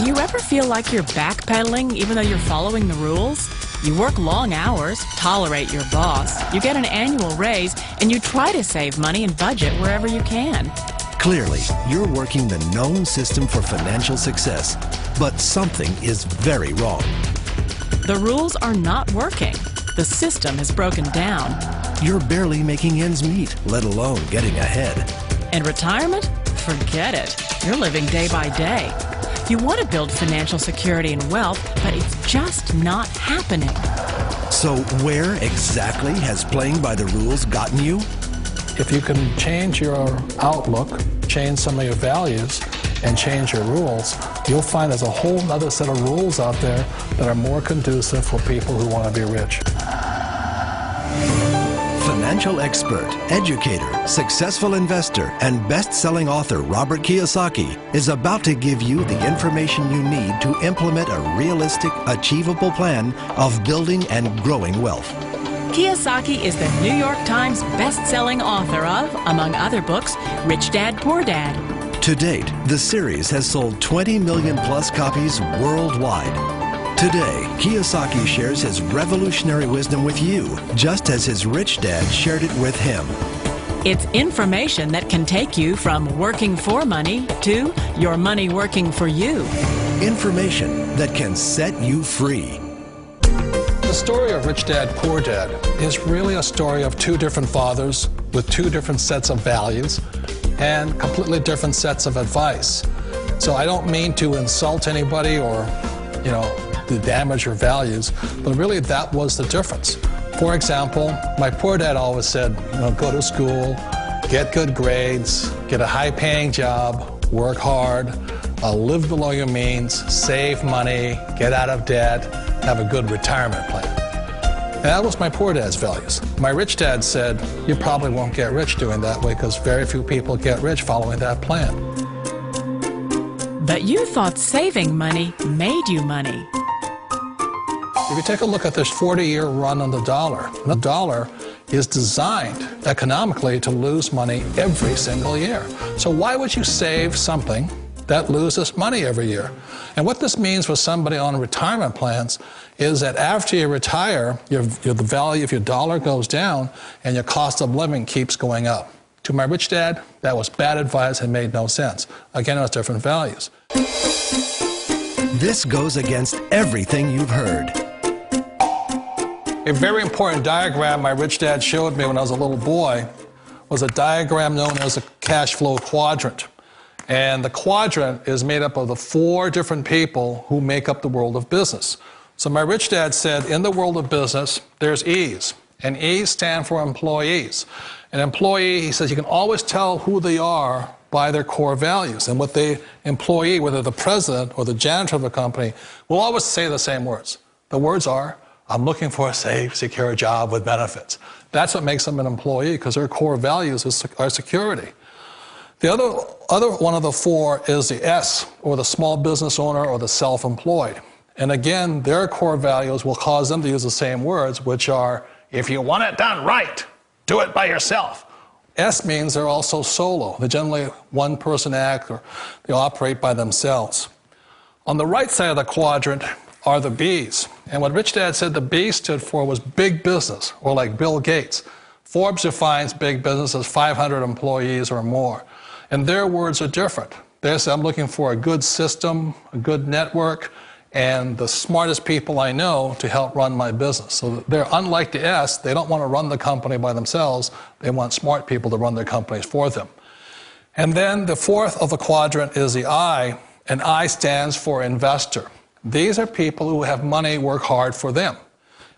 Do you ever feel like you're backpedaling even though you're following the rules? You work long hours, tolerate your boss, you get an annual raise, and you try to save money and budget wherever you can. Clearly, you're working the known system for financial success, but something is very wrong. The rules are not working. The system has broken down. You're barely making ends meet, let alone getting ahead. And retirement? Forget it. You're living day by day. You want to build financial security and wealth, but it's just not happening. So where exactly has playing by the rules gotten you? If you can change your outlook, change some of your values, and change your rules, you'll find there's a whole other set of rules out there that are more conducive for people who want to be rich. Financial expert, educator, successful investor, and best-selling author Robert Kiyosaki is about to give you the information you need to implement a realistic, achievable plan of building and growing wealth. Kiyosaki is the New York Times best-selling author of, among other books, Rich Dad, Poor Dad. To date, the series has sold 20 million plus copies worldwide. Today, Kiyosaki shares his revolutionary wisdom with you, just as his rich dad shared it with him. It's information that can take you from working for money to your money working for you. Information that can set you free. The story of Rich Dad, Poor Dad is really a story of two different fathers with two different sets of values and completely different sets of advice. So I don't mean to insult anybody or, to damage your values, but really that was the difference. For example, my poor dad always said, go to school, get good grades, get a high-paying job, work hard, live below your means, save money, get out of debt, have a good retirement plan. And that was my poor dad's values. My rich dad said, you probably won't get rich doing that way because very few people get rich following that plan. But you thought saving money made you money. If you take a look at this 40-year run on the dollar is designed economically to lose money every single year. So why would you save something that loses money every year? And what this means for somebody on retirement plans is that after you retire, the value of your dollar goes down and your cost of living keeps going up. To my rich dad, that was bad advice and made no sense. Again, it was different values. This goes against everything you've heard. A very important diagram my rich dad showed me when I was a little boy was a diagram known as a cash flow quadrant. And the quadrant is made up of the four different people who make up the world of business. So my rich dad said, in the world of business, there's E's. And E's stand for employees. An employee, he says, you can always tell who they are by their core values. And what the employee, whether the president or the janitor of the company, will always say the same words. The words are, I'm looking for a safe, secure job with benefits. That's what makes them an employee, because their core values are security. The other one of the four is the S, or the small business owner or the self-employed. And again, their core values will cause them to use the same words, which are, if you want it done right, do it by yourself. S means they're also solo. They're generally one-person act, or they operate by themselves. On the right side of the quadrant are the B's. And what Rich Dad said the B stood for was big business, or like Bill Gates. Forbes defines big business as 500 employees or more. And their words are different. They say, I'm looking for a good system, a good network, and the smartest people I know to help run my business. So they're unlike the S. They don't want to run the company by themselves. They want smart people to run their companies for them. And then the fourth of the quadrant is the I, and I stands for investor. These are people who have money work hard for them.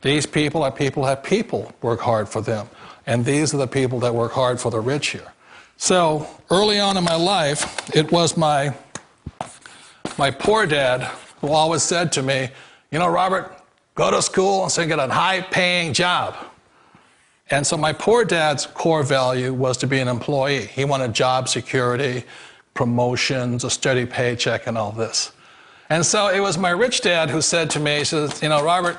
These people are people who have people work hard for them. And these are the people that work hard for the rich here. So early on in my life, it was my poor dad who always said to me, Robert, go to school and get a high-paying job. And so my poor dad's core value was to be an employee. He wanted job security, promotions, a steady paycheck, and all this. And so it was my rich dad who said to me, he says, Robert,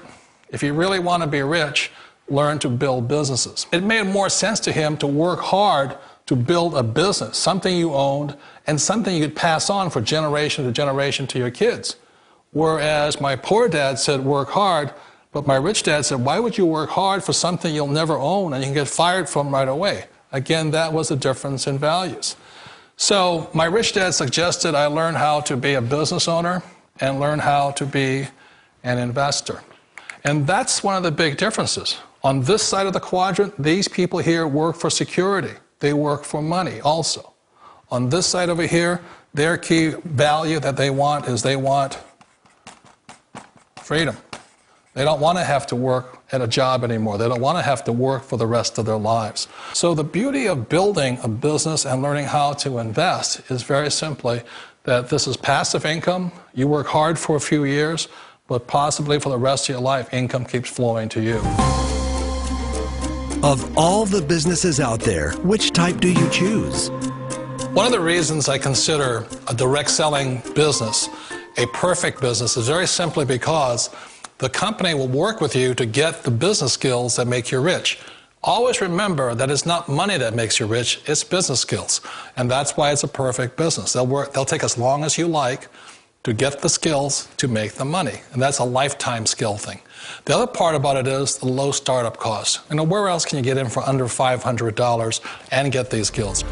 if you really want to be rich, learn to build businesses. It made more sense to him to work hard to build a business, something you owned, and something you could pass on for generation to generation to your kids. Whereas my poor dad said, work hard, but my rich dad said, why would you work hard for something you'll never own and you can get fired from right away? Again, that was a difference in values. So my rich dad suggested I learn how to be a business owner and learn how to be an investor. And that's one of the big differences. On this side of the quadrant, these people here work for security. They work for money also. On this side over here, their key value that they want is they want freedom. They don't want to have to work at a job anymore. They don't want to have to work for the rest of their lives. So the beauty of building a business and learning how to invest is very simply that this is passive income. You work hard for a few years, but possibly for the rest of your life, income keeps flowing to you. Of all the businesses out there, which type do you choose? One of the reasons I consider a direct selling business a perfect business is very simply because the company will work with you to get the business skills that make you rich. Always remember that it's not money that makes you rich, it's business skills. And that's why it's a perfect business. They'll take as long as you like to get the skills to make the money. And that's a lifetime skill thing. The other part about it is the low startup cost. You know, where else can you get in for under $500 and get these skills?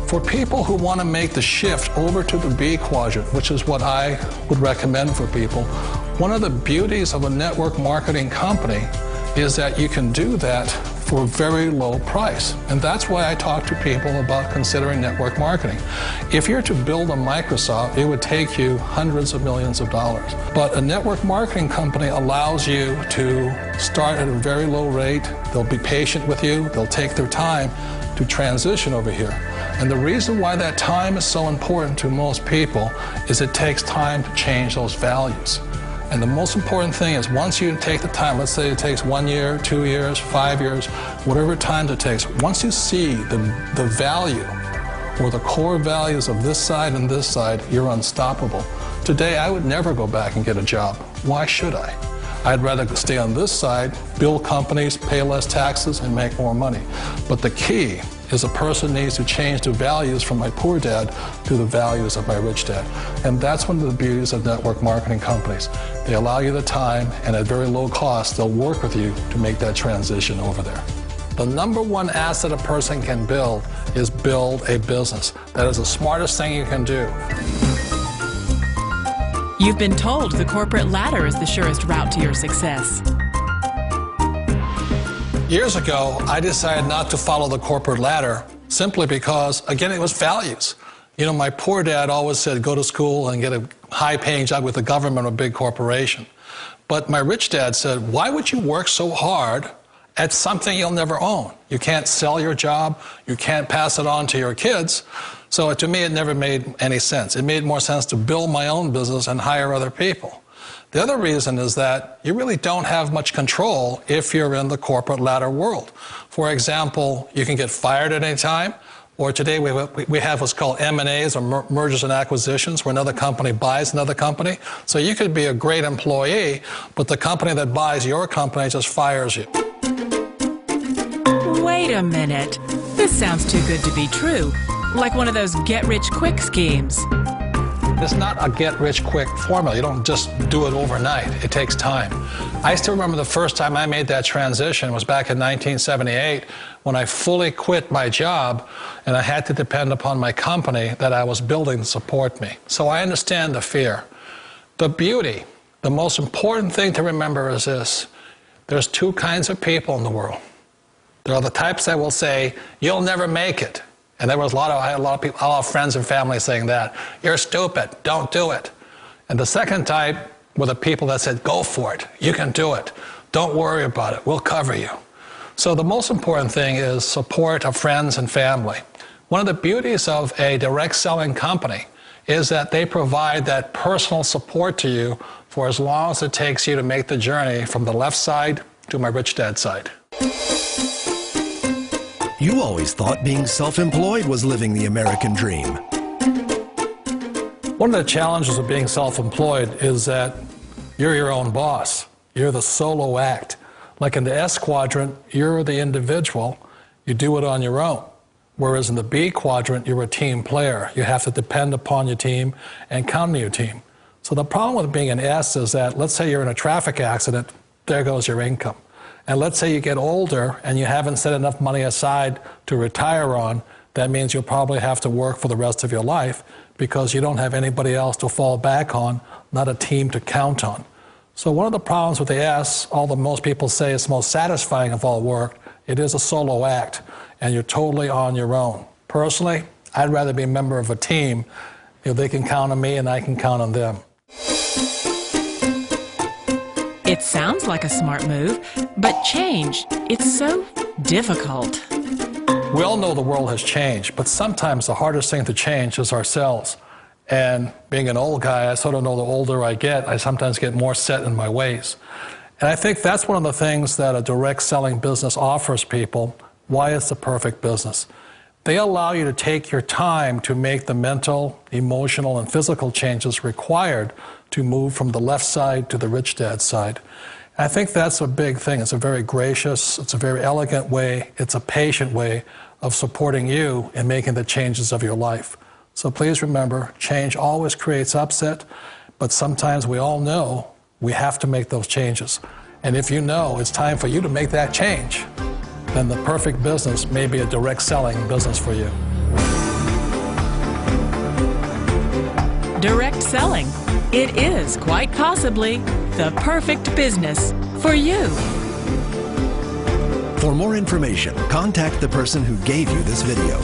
For people who want to make the shift over to the B quadrant, which is what I would recommend for people, one of the beauties of a network marketing company is that you can do that for a very low price. And that's why I talk to people about considering network marketing. If you're to build a Microsoft, it would take you hundreds of millions of dollars. But a network marketing company allows you to start at a very low rate. They'll be patient with you. They'll take their time to transition over here. And the reason why that time is so important to most people is it takes time to change those values. And the most important thing is once you take the time, let's say it takes 1 year, 2 years, 5 years, whatever time it takes, once you see the value or the core values of this side and this side, you're unstoppable. Today, I would never go back and get a job. Why should I? I'd rather stay on this side, build companies, pay less taxes, and make more money. But the key is a person needs to change the values from my poor dad to the values of my rich dad. And that's one of the beauties of network marketing companies. They allow you the time, and at very low cost, they'll work with you to make that transition over there. The number one asset a person can build is build a business. That is the smartest thing you can do. You've been told the corporate ladder is the surest route to your success. Years ago, I decided not to follow the corporate ladder simply because, again, it was values. You know, my poor dad always said, go to school and get a high-paying job with the government or a big corporation. But my rich dad said, why would you work so hard at something you'll never own? You can't sell your job. You can't pass it on to your kids. So to me, it never made any sense. It made more sense to build my own business and hire other people. The other reason is that you really don't have much control if you're in the corporate ladder world. For example, you can get fired at any time, or today we have what's called M&As, or mergers and acquisitions, where another company buys another company. So you could be a great employee, but the company that buys your company just fires you. Wait a minute. This sounds too good to be true. Like one of those get-rich-quick schemes. It's not a get-rich-quick formula. You don't just do it overnight. It takes time. I still remember the first time I made that transition was back in 1978 when I fully quit my job and I had to depend upon my company that I was building to support me. So I understand the fear. The beauty, the most important thing to remember is this. There's two kinds of people in the world. There are the types that will say, you'll never make it. And I had a lot of people, a lot of friends and family saying that. You're stupid, don't do it. And the second type were the people that said, go for it, you can do it. Don't worry about it, we'll cover you. So the most important thing is support of friends and family. One of the beauties of a direct selling company is that they provide that personal support to you for as long as it takes you to make the journey from the left side to my rich dad side. You always thought being self-employed was living the American dream. One of the challenges of being self-employed is that you're your own boss. You're the solo act. Like in the S quadrant, you're the individual. You do it on your own. Whereas in the B quadrant, you're a team player. You have to depend upon your team and count on your team. So the problem with being an S is that, let's say you're in a traffic accident, there goes your income. And let's say you get older and you haven't set enough money aside to retire on, that means you'll probably have to work for the rest of your life because you don't have anybody else to fall back on, not a team to count on. So one of the problems with the S, although most people say it's the most satisfying of all work, it is a solo act, and you're totally on your own. Personally, I'd rather be a member of a team. They can count on me and I can count on them. It sounds like a smart move, but change, it's so difficult. We all know the world has changed, but sometimes the hardest thing to change is ourselves. And being an old guy, I sort of know the older I get, I sometimes get more set in my ways. And I think that's one of the things that a direct selling business offers people, why it's the perfect business. They allow you to take your time to make the mental, emotional, and physical changes required to move from the left side to the rich dad side. And I think that's a big thing. It's a very gracious, it's a very elegant way, it's a patient way of supporting you in making the changes of your life. So please remember, change always creates upset, but sometimes we all know we have to make those changes. And if you know it's time for you to make that change, then the perfect business may be a direct selling business for you. Direct selling. It is quite possibly the perfect business for you. For more information, contact the person who gave you this video.